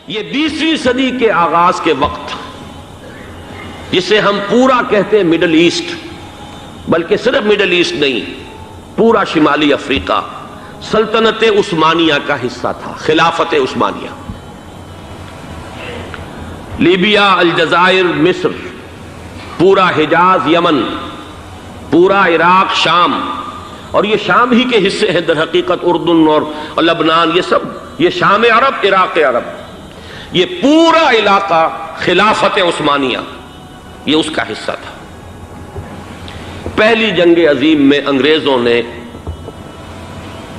یہ 20ویں صدی کے آغاز کے وقت جسے ہم پورا کہتے ہیں مڈل ایسٹ، بلکہ صرف مڈل ایسٹ نہیں، پورا شمالی افریقہ سلطنت عثمانیہ کا حصہ تھا، خلافت عثمانیہ۔ لیبیا، الجزائر، مصر، پورا حجاز، یمن، پورا عراق، شام، اور یہ شام ہی کے حصے ہیں در حقیقت، اردن اور لبنان، یہ سب، یہ شام عرب، عراق عرب، یہ پورا علاقہ خلافت عثمانیہ یہ اس کا حصہ تھا۔ پہلی جنگ عظیم میں انگریزوں نے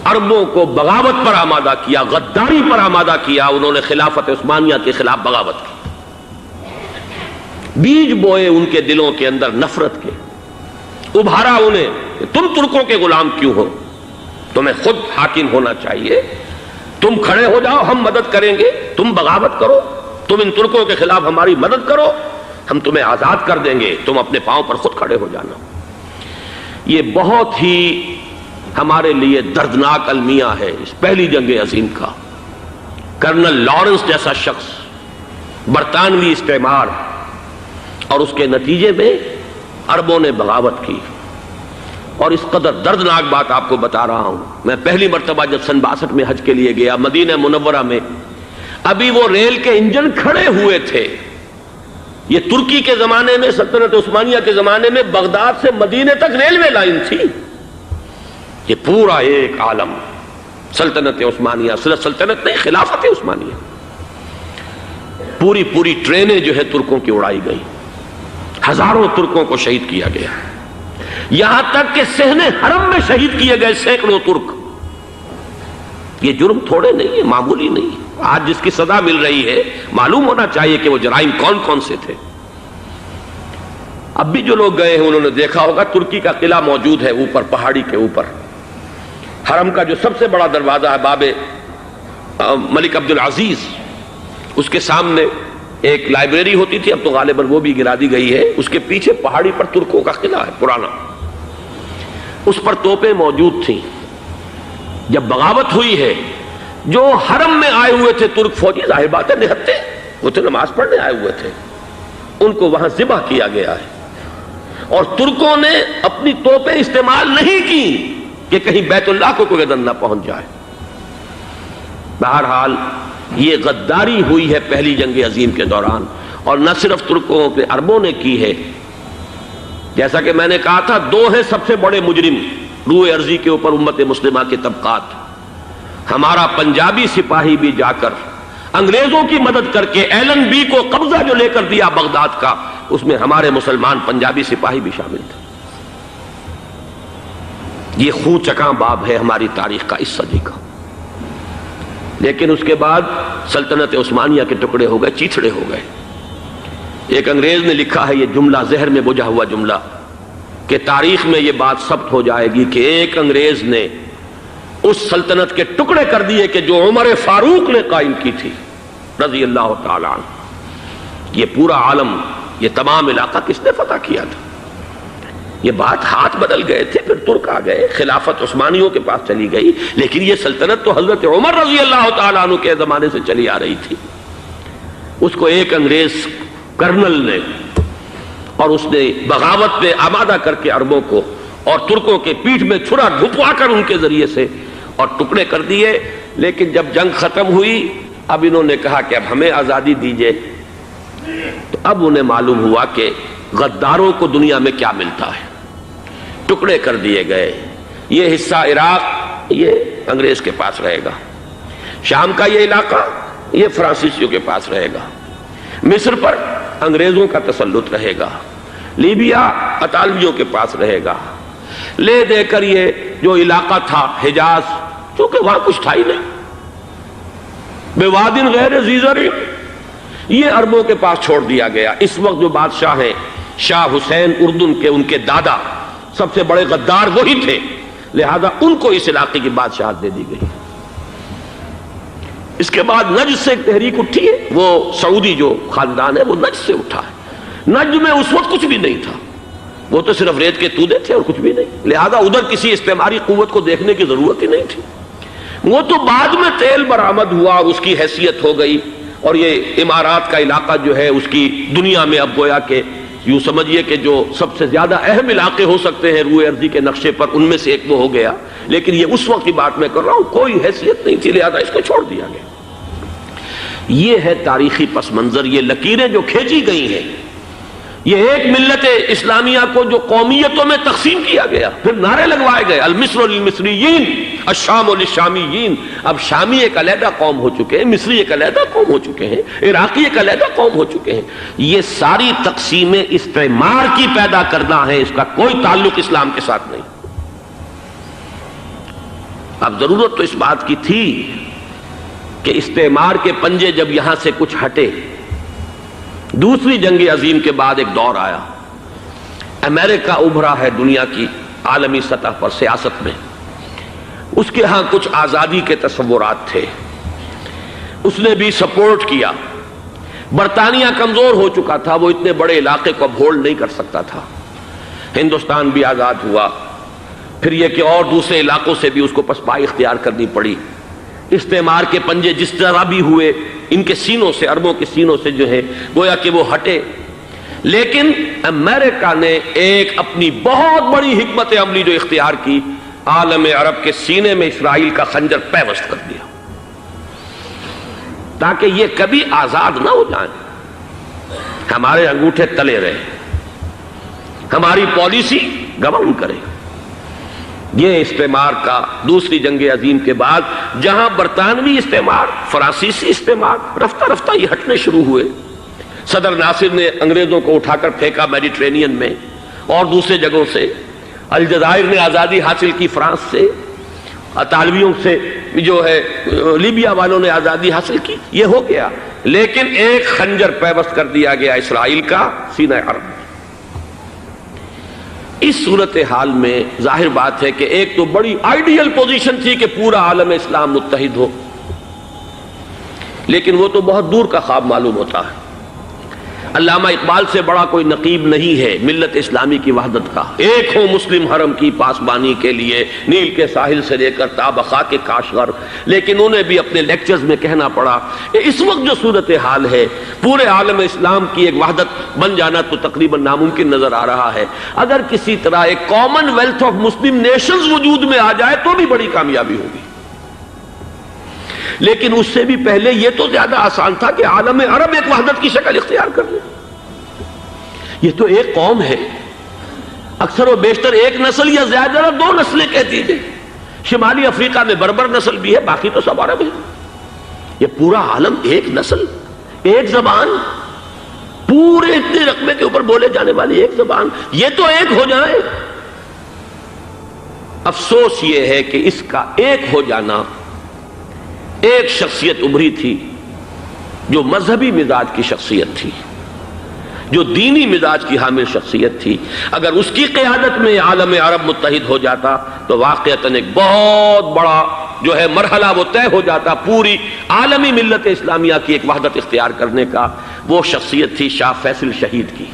عربوں کو بغاوت پر آمادہ کیا، غداری پر آمادہ کیا، انہوں نے خلافت عثمانیہ کے خلاف بغاوت کی، بیج بوئے ان کے دلوں کے اندر نفرت کے، ابھارا انہیں کہ تم ترکوں کے غلام کیوں ہو، تمہیں خود حاکم ہونا چاہیے، تم کھڑے ہو جاؤ، ہم مدد کریں گے، تم بغاوت کرو، تم ان ترکوں کے خلاف ہماری مدد کرو، ہم تمہیں آزاد کر دیں گے، تم اپنے پاؤں پر خود کھڑے ہو جانا۔ یہ بہت ہی ہمارے لیے دردناک المیہ ہے اس پہلی جنگ عظیم کا۔ کرنل لارنس جیسا شخص، برطانوی استعمار، اور اس کے نتیجے میں عربوں نے بغاوت کی۔ اور اس قدر دردناک بات آپ کو بتا رہا ہوں، میں پہلی مرتبہ جب سن 62 میں حج کے لیے گیا مدینہ منورہ میں، ابھی وہ ریل کے انجن کھڑے ہوئے تھے۔ یہ ترکی کے زمانے میں، سلطنت عثمانیہ کے زمانے میں بغداد سے مدینے تک ریلوے لائن تھی۔ یہ پورا ایک عالم سلطنت عثمانیہ، صرف سلطنت نہیں، خلافت عثمانیہ، پوری ٹرینیں جو ہے ترکوں کی اڑائی گئی، ہزاروں ترکوں کو شہید کیا گیا، یہاں تک کہ صحن حرم میں شہید کیے گئے سینکڑوں ترک۔ یہ جرم تھوڑے نہیں ہے، معمولی نہیں ہے۔ آج جس کی سزا مل رہی ہے، معلوم ہونا چاہیے کہ وہ جرائم کون کون سے تھے۔ اب بھی جو لوگ گئے ہیں انہوں نے دیکھا ہوگا، ترکی کا قلعہ موجود ہے اوپر پہاڑی کے اوپر، حرم کا جو سب سے بڑا دروازہ ہے باب ملک عبدالعزیز، اس کے سامنے ایک لائبریری ہوتی تھی، اب تو غالباً وہ بھی گرا دی گئی ہے، اس کے پیچھے پہاڑی پر ترکوں کا قلعہ ہے پرانا، اس پر توپیں موجود تھیں۔ جب بغاوت ہوئی ہے، جو حرم میں آئے ہوئے تھے ترک فوجی، ظاہر بات ہے نہتے، وہ تو نماز پڑھنے آئے ہوئے تھے، ان کو وہاں ذبح کیا گیا ہے، اور ترکوں نے اپنی توپیں استعمال نہیں کی کہ کہیں بیت اللہ کو کوئی گدن نہ پہنچ جائے۔ بہرحال یہ غداری ہوئی ہے پہلی جنگ عظیم کے دوران، اور نہ صرف ترکوں کے، عربوں نے کی ہے۔ جیسا کہ میں نے کہا تھا، دو ہیں سب سے بڑے مجرم روئے ارضی کے اوپر امت مسلمہ کے طبقات۔ ہمارا پنجابی سپاہی بھی جا کر انگریزوں کی مدد کر کے ایلن بی کو قبضہ جو لے کر دیا بغداد کا، اس میں ہمارے مسلمان پنجابی سپاہی بھی شامل تھے۔ یہ خون چکاں باب ہے ہماری تاریخ کا اس صدی کا۔ لیکن اس کے بعد سلطنت عثمانیہ کے ٹکڑے ہو گئے، چیتھڑے ہو گئے۔ ایک انگریز نے لکھا ہے یہ جملہ، زہر میں بجھا ہوا جملہ، کہ تاریخ میں یہ بات ثبت ہو جائے گی کہ ایک انگریز نے اس سلطنت کے ٹکڑے کر دیے کہ جو عمر فاروق نے قائم کی تھی رضی اللہ تعالیٰ عنہ۔ یہ پورا عالم، یہ تمام علاقہ کس نے فتح کیا تھا؟ یہ بات ہاتھ بدل گئے تھے، پھر ترک آ گئے، خلافت عثمانیوں کے پاس چلی گئی، لیکن یہ سلطنت تو حضرت عمر رضی اللہ تعالیٰ عنہ کے زمانے سے چلی آ رہی تھی۔ اس کو ایک انگریز کرنل نے، اور اس نے بغاوت پہ آمادہ کر کے عربوں کو اور ترکوں کے پیٹھ میں چھرا ڈھپوا کر ان کے ذریعے سے اور ٹکڑے کر دیے۔ لیکن جب جنگ ختم ہوئی، اب انہوں نے کہا کہ اب ہمیں آزادی دیجیے، تو اب انہیں معلوم ہوا کہ غداروں کو دنیا میں کیا ملتا ہے۔ ٹکڑے کر دیے گئے۔ یہ حصہ عراق یہ انگریز کے پاس رہے گا، شام کا یہ علاقہ یہ فرانسیسیوں کے پاس رہے گا، مصر پر انگریزوں کا تسلط رہے گا، لیبیا اطالویوں کے پاس رہے گا۔ لے دے کر یہ جو علاقہ تھا حجاز، چونکہ وہاں کچھ تھا ہی نہیں، بوادن غیر ذی زرع، یہ عربوں کے پاس چھوڑ دیا گیا۔ اس وقت جو بادشاہ ہیں شاہ حسین اردن کے، ان کے دادا سب سے بڑے غدار وہی تھے، لہذا ان کو اس علاقے کی بادشاہت دے دی گئی۔ اس کے بعد نجد سے ایک تحریک اٹھی ہے، وہ سعودی جو خاندان ہے وہ نجد سے اٹھا ہے۔ نجد میں اس وقت کچھ بھی نہیں تھا، وہ تو صرف ریت کے تودے تھے اور کچھ بھی نہیں، لہذا ادھر کسی استعماری قوت کو دیکھنے کی ضرورت ہی نہیں تھی۔ وہ تو بعد میں تیل برآمد ہوا اور اس کی حیثیت ہو گئی، اور یہ امارات کا علاقہ جو ہے اس کی دنیا میں اب گویا کہ یوں سمجھیے کہ جو سب سے زیادہ اہم علاقے ہو سکتے ہیں روئے ارضی کے نقشے پر، ان میں سے ایک وہ ہو گیا، لیکن یہ اس وقت کی بات میں کر رہا ہوں، کوئی حیثیت نہیں تھی، لہذا اس کو چھوڑ دیا گیا۔ یہ ہے تاریخی پس منظر، یہ لکیریں جو کھینچی گئی ہیں، یہ ایک ملت اسلامیہ کو جو قومیتوں میں تقسیم کیا گیا، پھر نعرے لگوائے گئے المصر للمصریین الشام للشامیین۔ اب شامی ایک علیحدہ قوم ہو چکے ہیں، مصری ایک علیحدہ قوم ہو چکے ہیں، عراقی ایک علیحدہ قوم ہو چکے ہیں۔ یہ ساری تقسیمیں استعمار کی پیدا کرنا ہے، اس کا کوئی تعلق اسلام کے ساتھ نہیں۔ اب ضرورت تو اس بات کی تھی کہ استعمار کے پنجے جب یہاں سے کچھ ہٹے، دوسری جنگ عظیم کے بعد ایک دور آیا، امریکہ ابھرا ہے دنیا کی عالمی سطح پر سیاست میں، اس کے ہاں کچھ آزادی کے تصورات تھے، اس نے بھی سپورٹ کیا۔ برطانیہ کمزور ہو چکا تھا، وہ اتنے بڑے علاقے کو اب ہولڈ نہیں کر سکتا تھا۔ ہندوستان بھی آزاد ہوا، پھر یہ کہ اور دوسرے علاقوں سے بھی اس کو پسپائی اختیار کرنی پڑی۔ استعمار کے پنجے جس طرح بھی ہوئے، ان کے سینوں سے، عربوں کے سینوں سے جو ہے گویا کہ وہ ہٹے، لیکن امریکہ نے ایک اپنی بہت بڑی حکمت عملی جو اختیار کی، عالم عرب کے سینے میں اسرائیل کا خنجر پیوست کر دیا، تاکہ یہ کبھی آزاد نہ ہو جائیں، ہمارے انگوٹھے تلے رہے، ہماری پالیسی گورن کرے۔ یہ استعمار کا دوسری جنگ عظیم کے بعد، جہاں برطانوی استعمار، فرانسیسی استعمار رفتہ رفتہ یہ ہٹنے شروع ہوئے۔ صدر ناصر نے انگریزوں کو اٹھا کر پھینکا میڈیٹرینین میں اور دوسرے جگہوں سے، الجزائر نے آزادی حاصل کی فرانس سے، اطالویوں سے جو ہے لیبیا والوں نے آزادی حاصل کی، یہ ہو گیا، لیکن ایک خنجر پیوست کر دیا گیا اسرائیل کا سینہ عرب میں۔ اس صورتحال میں ظاہر بات ہے کہ ایک تو بڑی آئیڈیل پوزیشن تھی کہ پورا عالم اسلام متحد ہو، لیکن وہ تو بہت دور کا خواب معلوم ہوتا ہے۔ علامہ اقبال سے بڑا کوئی نقیب نہیں ہے ملت اسلامی کی وحدت کا۔ ایک ہو مسلم حرم کی پاسبانی کے لیے، نیل کے ساحل سے لے کر تا بخاک کاشغر، لیکن انہیں بھی اپنے لیکچرز میں کہنا پڑا کہ اس وقت جو صورتحال ہے، پورے عالم اسلام کی ایک وحدت بن جانا تو تقریباً ناممکن نظر آ رہا ہے۔ اگر کسی طرح ایک common wealth of Muslim nations وجود میں آ جائے تو بھی بڑی کامیابی ہوگی، لیکن اس سے بھی پہلے یہ تو زیادہ آسان تھا کہ عالم عرب ایک وحدت کی شکل اختیار کر لے۔ یہ تو ایک قوم ہے، اکثر و بیشتر ایک نسل یا زیادہ دو نسلیں کہہ دیجئے، شمالی افریقہ میں بربر نسل بھی ہے، باقی تو سب عرب ہیں۔ یہ پورا عالم ایک نسل، ایک زبان، پورے اتنے رقبے کے اوپر بولے جانے والی ایک زبان، یہ تو ایک ہو جائے۔ افسوس یہ ہے کہ اس کا ایک ہو جانا، ایک شخصیت ابھری تھی جو مذہبی مزاج کی شخصیت تھی، جو دینی مزاج کی حامل شخصیت تھی، اگر اس کی قیادت میں عالم عرب متحد ہو جاتا تو واقعتاً ایک بہت بڑا جو ہے مرحلہ وہ طے ہو جاتا پوری عالمی ملت اسلامیہ کی ایک وحدت اختیار کرنے کا۔ وہ شخصیت تھی شاہ فیصل شہید کی،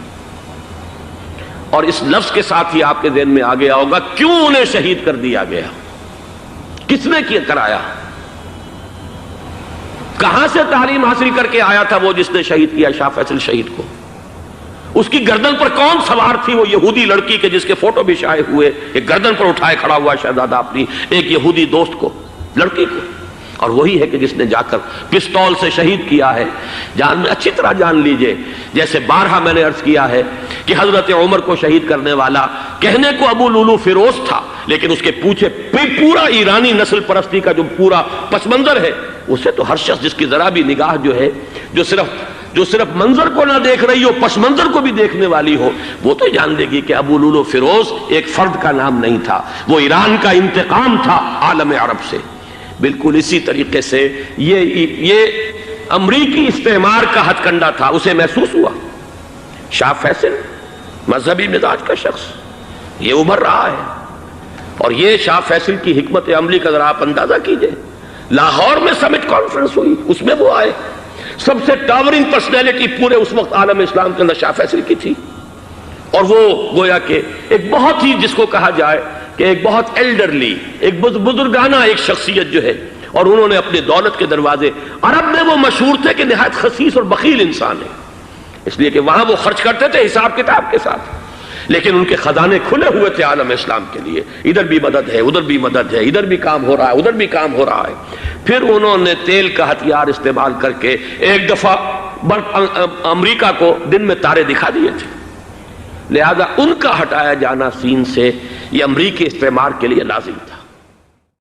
اور اس لفظ کے ساتھ ہی آپ کے ذہن میں آ گیا ہوگا کیوں انہیں شہید کر دیا گیا، کس نے کیا کرایا، کہاں سے تعلیم حاصل کر کے آیا تھا وہ جس نے شہید کیا شاہ فیصل شہید کو، اس کی گردن پر کون سوار تھی، وہ یہودی لڑکی کے جس کے فوٹو بھی شائع ہوئے، ایک گردن پر اٹھائے کھڑا ہوا شہزادہ اپنی ایک یہودی دوست کو، لڑکی کو، اور وہی ہے کہ جس نے جا کر پستول سے شہید کیا ہے۔ جان میں اچھی طرح جان لیجئے، جیسے بارہا میں نے عرض کیا ہے کہ حضرت عمر کو شہید کرنے والا کہنے کو ابو لولو فیروز تھا، لیکن اس کے پیچھے پورا ایرانی نسل پرستی کا جو پورا پس منظر ہے، اسے تو ہر شخص جس کی ذرا بھی نگاہ جو ہے جو صرف منظر کو نہ دیکھ رہی ہو، پس منظر کو بھی دیکھنے والی ہو، وہ تو جان لے گی کہ ابو لولو فیروز ایک فرد کا نام نہیں تھا، وہ ایران کا انتقام تھا عالم عرب سے۔ بالکل اسی طریقے سے یہ امریکی استعمار کا ہتھ کنڈا تھا، اسے محسوس ہوا۔ شاہ فیصل مذہبی مزاج کا شخص یہ ابھر رہا ہے، اور یہ شاہ فیصل کی حکمت عملی کا ذرا آپ اندازہ کیجئے۔ لاہور میں سمٹ کانفرنس ہوئی، اس میں وہ آئے، سب سے ٹاورنگ پرسنالٹی پورے اس وقت عالم اسلام کے اندر شاہ فیصل کی تھی، اور وہ گویا کہ ایک بہت ہی جس کو کہا جائے کہ ایک بہت ایلڈرلی، ایک بزرگانہ ایک شخصیت جو ہے، اور انہوں نے اپنی دولت کے دروازے، عرب میں وہ مشہور تھے کہ نہایت خسیس اور بخیل انسان ہے، اس لیے کہ وہاں وہ خرچ کرتے تھے حساب کتاب کے ساتھ، لیکن ان کے خزانے کھلے ہوئے تھے عالم اسلام کے لیے، ادھر بھی مدد ہے، ادھر بھی مدد ہے، ادھر بھی کام ہو رہا ہے، ادھر بھی کام ہو رہا ہے۔ پھر انہوں نے تیل کا ہتھیار استعمال کر کے ایک دفعہ امریکہ کو دن میں تارے دکھا دیے تھے، لہذا ان کا ہٹایا جانا سین سے یہ امریکی استعمار کے لیے لازم تھا۔